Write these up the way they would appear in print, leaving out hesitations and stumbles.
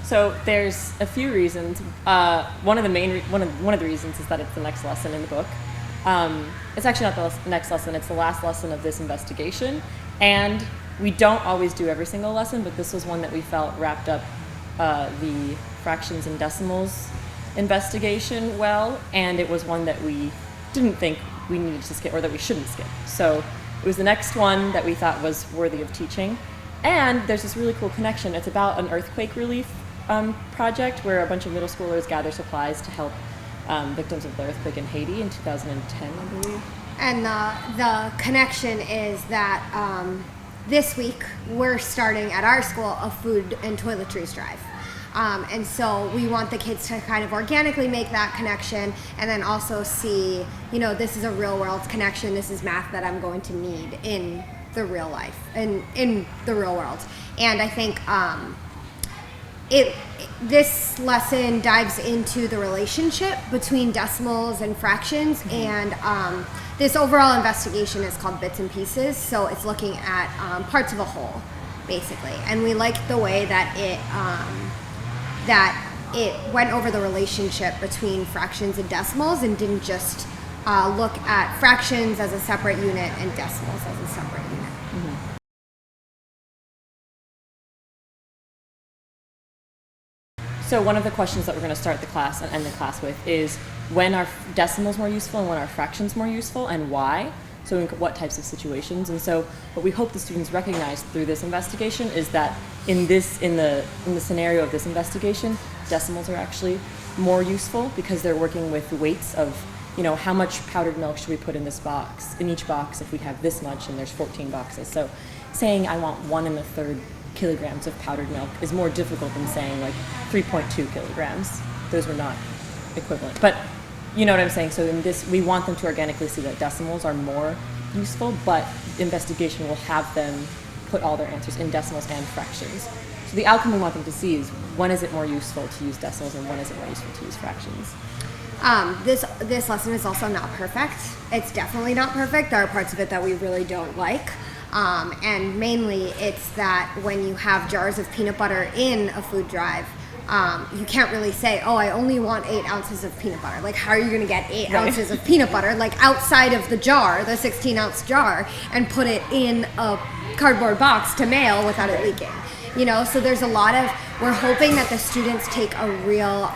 So there's a few reasons. One of the reasons is that it's the next lesson in the book. It's actually not the next lesson, it's the last lesson of this investigation. And we don't always do every single lesson, but this was one that we felt wrapped up the fractions and decimals investigation well, and it was one that we didn't think we needed to skip or that we shouldn't skip. So it was the next one that we thought was worthy of teaching. And there's this really cool connection. It's about an earthquake relief project where a bunch of middle schoolers gather supplies to help victims of the earthquake in Haiti in 2010, I believe. And the connection is that this week we're starting at our school a food and toiletries drive. And so we want the kids to kind of organically make that connection and then also see, this is a real world connection. This is math that I'm going to need in the real life and in the real world. And I think this lesson dives into the relationship between decimals and fractions, and this overall investigation is called Bits and Pieces, so it's looking at parts of a whole, basically. And we liked the way that it went over the relationship between fractions and decimals and didn't just look at fractions as a separate unit and decimals as a separate unit. Mm-hmm. So one of the questions that we're going to start the class and end the class with is, when are decimals more useful and when are fractions more useful, and why? So in what types of situations? And so what we hope the students recognize through this investigation is that in the scenario of this investigation, decimals are actually more useful because they're working with weights of, how much powdered milk should we put in this box, in each box if we have this much and there's 14 boxes. So saying I want 1 1/3 kilograms of powdered milk is more difficult than saying like 3.2 kilograms. Those were not equivalent. But you know what I'm saying? So in this, we want them to organically see that decimals are more useful, but the investigation will have them put all their answers in decimals and fractions. So the outcome we want them to see is, when is it more useful to use decimals and when is it more useful to use fractions? This lesson is also not perfect. It's definitely not perfect. There are parts of it that we really don't like. And mainly it's that when you have jars of peanut butter in a food drive, you can't really say, I only want 8 ounces of peanut butter. Like, how are you going to get 8 ounces of peanut butter, like outside of the jar, the 16-ounce jar, and put it in a cardboard box to mail without it leaking? So there's a lot of, we're hoping that the students take a real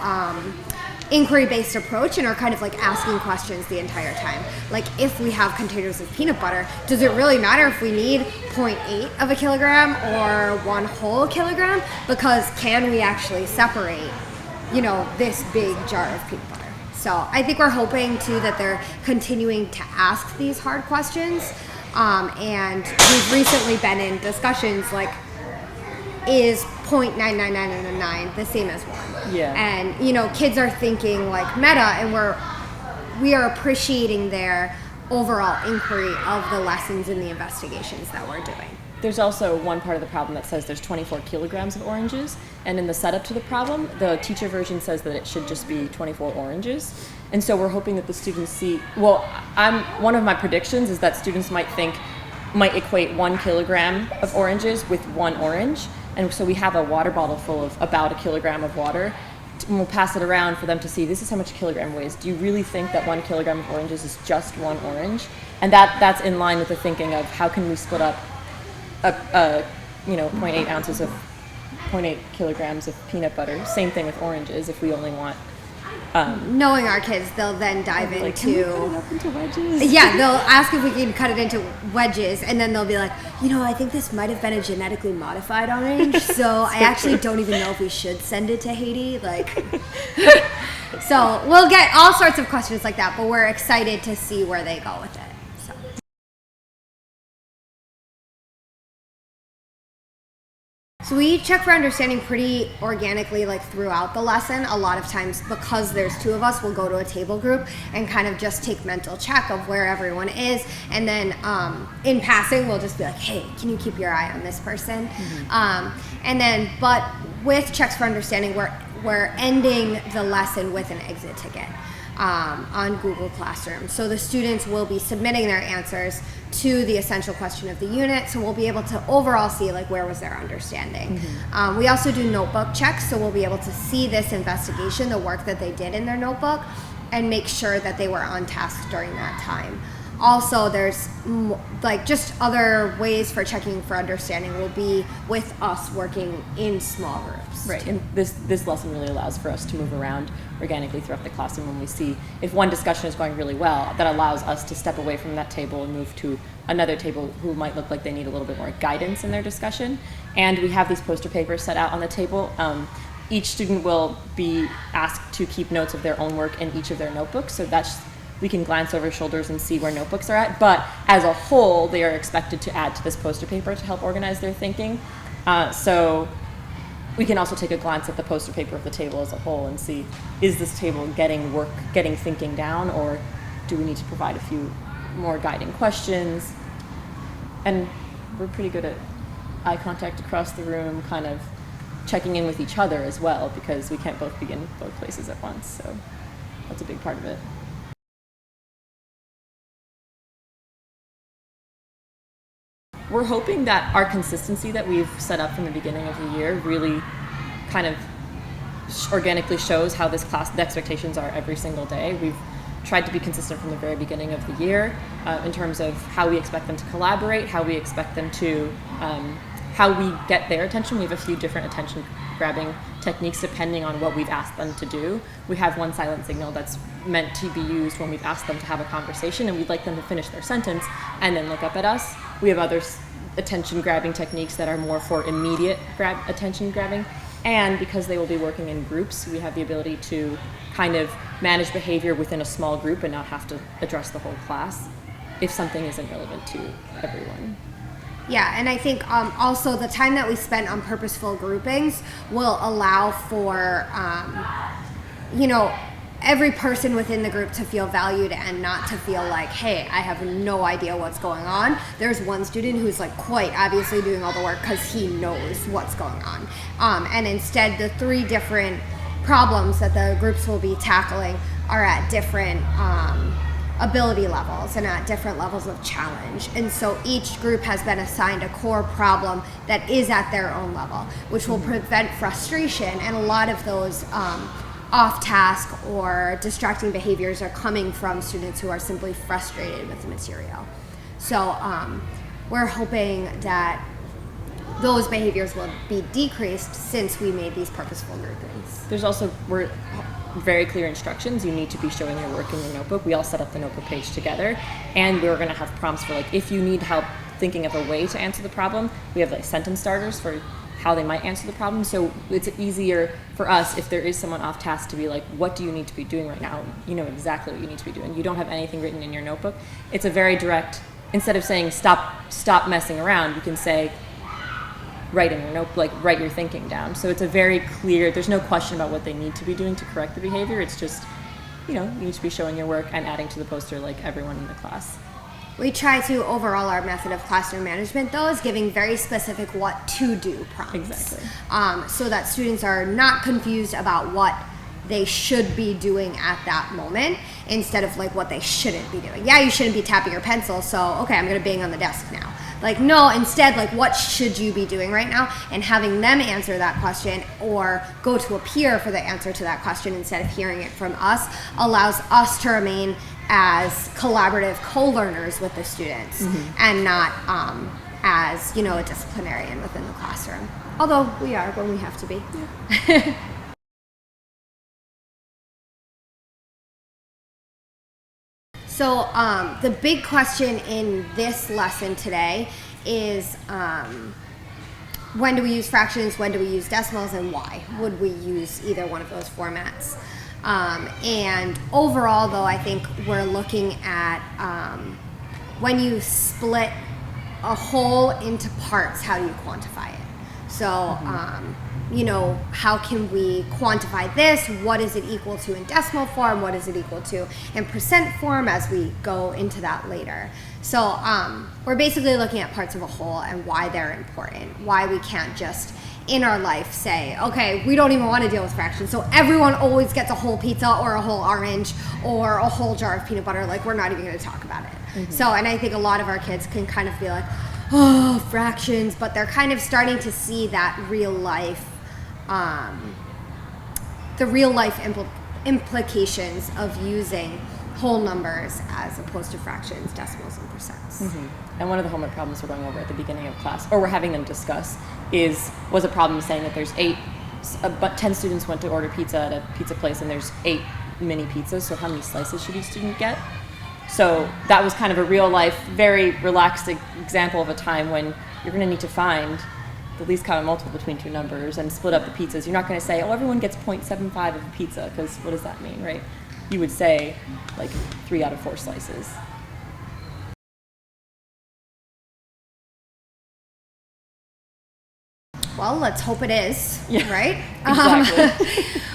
inquiry-based approach and are kind of like asking questions the entire time. Like, if we have containers of peanut butter, does it really matter if we need 0.8 of a kilogram or 1 whole kilogram? Because can we actually separate, this big jar of peanut butter? So I think we're hoping too that they're continuing to ask these hard questions. And we've recently been in discussions like, is 0.99999 the same as 1? Yeah. And kids are thinking like meta, and we are appreciating their overall inquiry of the lessons and the investigations that we're doing. There's also one part of the problem that says there's 24 kilograms of oranges, and in the setup to the problem, the teacher version says that it should just be 24 oranges. And so we're hoping that the students see, one of my predictions is that students might equate 1 kilogram of oranges with 1 orange. And so we have a water bottle full of about 1 kilogram of water, and we'll pass it around for them to see, this is how much a kilogram weighs. Do you really think that 1 kilogram of oranges is just 1 orange? And that's in line with the thinking of, how can we split up 0.8 ounces of 0.8 kilograms of peanut butter? Same thing with oranges. If we only want knowing our kids, they'll then dive into, can we cut it up into wedges? Yeah, they'll ask if we can cut it into wedges, and then they'll be like, I think this might have been a genetically modified orange, so I actually don't even know if we should send it to Haiti. So we'll get all sorts of questions like that, but we're excited to see where they go with it. So we check for understanding pretty organically, like throughout the lesson. A lot of times, because there's 2 of us, we'll go to a table group and kind of just take mental check of where everyone is. And then in passing, we'll just be like, hey, can you keep your eye on this person? Mm-hmm. But with checks for understanding, we're ending the lesson with an exit ticket. on Google Classroom. So the students will be submitting their answers to the essential question of the unit, so we'll be able to overall see like where was their understanding. We also do notebook checks, so we'll be able to see this investigation, the work that they did in their notebook, and make sure that they were on task during that time. Also, there's like just other ways for checking for understanding will be with us working in small groups. Right, and this lesson really allows for us to move around organically throughout the classroom when we see if one discussion is going really well, that allows us to step away from that table and move to another table who might look like they need a little bit more guidance in their discussion. And we have these poster papers set out on the table. Each student will be asked to keep notes of their own work in each of their notebooks, so we can glance over shoulders and see where notebooks are at, but as a whole, they are expected to add to this poster paper to help organize their thinking. So we can also take a glance at the poster paper of the table as a whole and see, is this table getting thinking down, or do we need to provide a few more guiding questions? And we're pretty good at eye contact across the room, kind of checking in with each other as well, because we can't both be in both places at once, so that's a big part of it. We're hoping that our consistency that we've set up from the beginning of the year really kind of organically shows how this class, the expectations are every single day. We've tried to be consistent from the very beginning of the year in terms of how we expect them to collaborate, how we expect them to, how we get their attention. We have a few different attention grabbing techniques depending on what we've asked them to do. We have one silent signal that's meant to be used when we've asked them to have a conversation and we'd like them to finish their sentence and then look up at us. We have other attention grabbing techniques that are more for immediate attention grabbing, and because they will be working in groups, we have the ability to kind of manage behavior within a small group and not have to address the whole class if something isn't relevant to everyone. Yeah, and I think also the time that we spent on purposeful groupings will allow for, every person within the group to feel valued and not to feel like, hey, I have no idea what's going on. There's one student who's like quite obviously doing all the work because he knows what's going on. And instead, the 3 different problems that the groups will be tackling are at different ability levels and at different levels of challenge. And so each group has been assigned a core problem that is at their own level, which will prevent frustration. And a lot of those off-task or distracting behaviors are coming from students who are simply frustrated with the material. So we're hoping that those behaviors will be decreased since we made these purposeful groupings. There's also very clear instructions. You need to be showing your work in your notebook. We all set up the notebook page together, and we're going to have prompts for like, if you need help thinking of a way to answer the problem, we have like sentence starters for how they might answer the problem. So it's easier for us if there is someone off task to be like, what do you need to be doing right now? You know exactly what you need to be doing. You don't have anything written in your notebook. It's a very direct, instead of saying stop messing around, you can say write in your notebook, like write your thinking down. So it's a very clear, there's no question about what they need to be doing to correct the behavior. It's just, you need to be showing your work and adding to the poster like everyone in the class. We try to, overall, our method of classroom management, though, is giving very specific what to do prompts. Exactly. So that students are not confused about what they should be doing at that moment instead of like what they shouldn't be doing. Yeah, you shouldn't be tapping your pencil, so okay, I'm going to bang on the desk now. Like, no, instead, like, what should you be doing right now? And having them answer that question or go to a peer for the answer to that question instead of hearing it from us allows us to remain as collaborative co-learners with the students and not as, a disciplinarian within the classroom. Although we are when we have to be. Yeah. So the big question in this lesson today is when do we use fractions, when do we use decimals, and why would we use either one of those formats? And overall, though, I think we're looking at when you split a whole into parts, how do you quantify it? So, how can we quantify this? What is it equal to in decimal form? What is it equal to in percent form as we go into that later? So we're basically looking at parts of a whole and why they're important, why we can't just in our life say, okay, we don't even want to deal with fractions, so everyone always gets a whole pizza or a whole orange or a whole jar of peanut butter, like we're not even going to talk about it. So, and I think a lot of our kids can kind of be like, oh, fractions, but they're kind of starting to see that real life, the real life implications of using whole numbers as opposed to fractions, decimals, and percents. And one of the homework problems we're going over at the beginning of class, or we're having them discuss, was a problem saying that there's 10 students went to order pizza at a pizza place and there's 8 mini pizzas, so how many slices should each student get? So that was kind of a real life, very relaxed example of a time when you're going to need to find the least common multiple between two numbers and split up the pizzas. You're not going to say, oh, everyone gets 0.75 of a pizza, because what does that mean, right? You would say like 3 out of 4 slices. Well, let's hope it is, right? Exactly.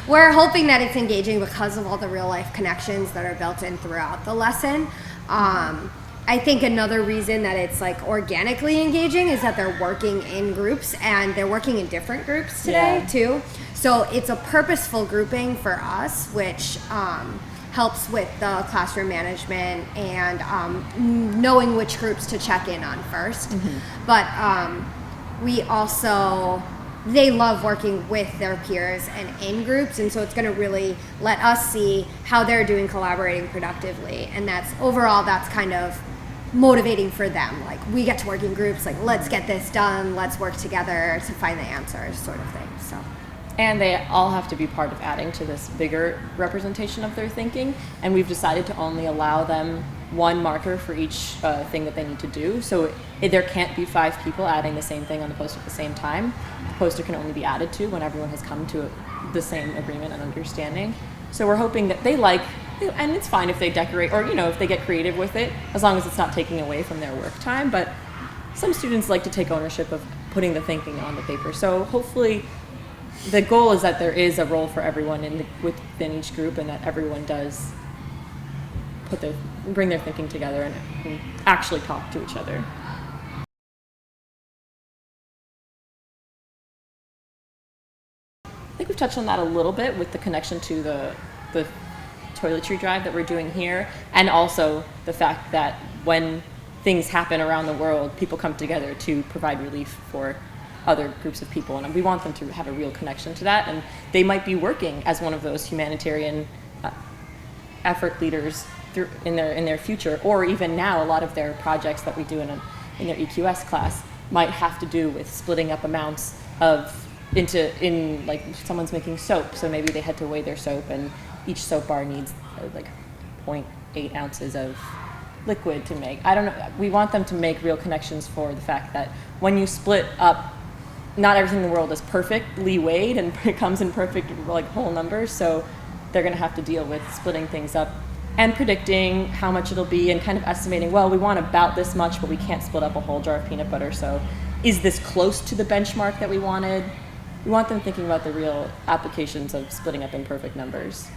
We're hoping that it's engaging because of all the real life connections that are built in throughout the lesson. I think another reason that it's like organically engaging is that they're working in groups, and they're working in different groups today too. So it's a purposeful grouping for us, which helps with the classroom management and knowing which groups to check in on first. But we also, they love working with their peers and in groups, and so it's going to really let us see how they're doing collaborating productively, and that's overall, that's kind of motivating for them. Like, we get to work in groups, like, let's get this done, let's work together to find the answers, sort of thing. So, and they all have to be part of adding to this bigger representation of their thinking, and we've decided to only allow them one marker for each thing that they need to do. So there can't be 5 people adding the same thing on the poster at the same time. The poster can only be added to when everyone has come to the same agreement and understanding. So we're hoping that they like, and it's fine if they decorate or, if they get creative with it, as long as it's not taking away from their work time. But some students like to take ownership of putting the thinking on the paper. So hopefully the goal is that there is a role for everyone within each group, and that everyone does bring their thinking together and actually talk to each other. I think we've touched on that a little bit with the connection to the toiletry drive that we're doing here, and also the fact that when things happen around the world, people come together to provide relief for other groups of people, and we want them to have a real connection to that, and they might be working as one of those humanitarian effort leaders in their future, or even now a lot of their projects that we do in their EQS class might have to do with splitting up amounts in like someone's making soap, so maybe they had to weigh their soap, and each soap bar needs like 0.8 ounces of liquid to make. I don't know. We want them to make real connections for the fact that when you split up, not everything in the world is perfectly weighed and it comes in perfect like whole numbers, so they're going to have to deal with splitting things up and predicting how much it'll be, and kind of estimating, well, we want about this much, but we can't split up a whole jar of peanut butter, so is this close to the benchmark that we wanted? We want them thinking about the real applications of splitting up imperfect numbers.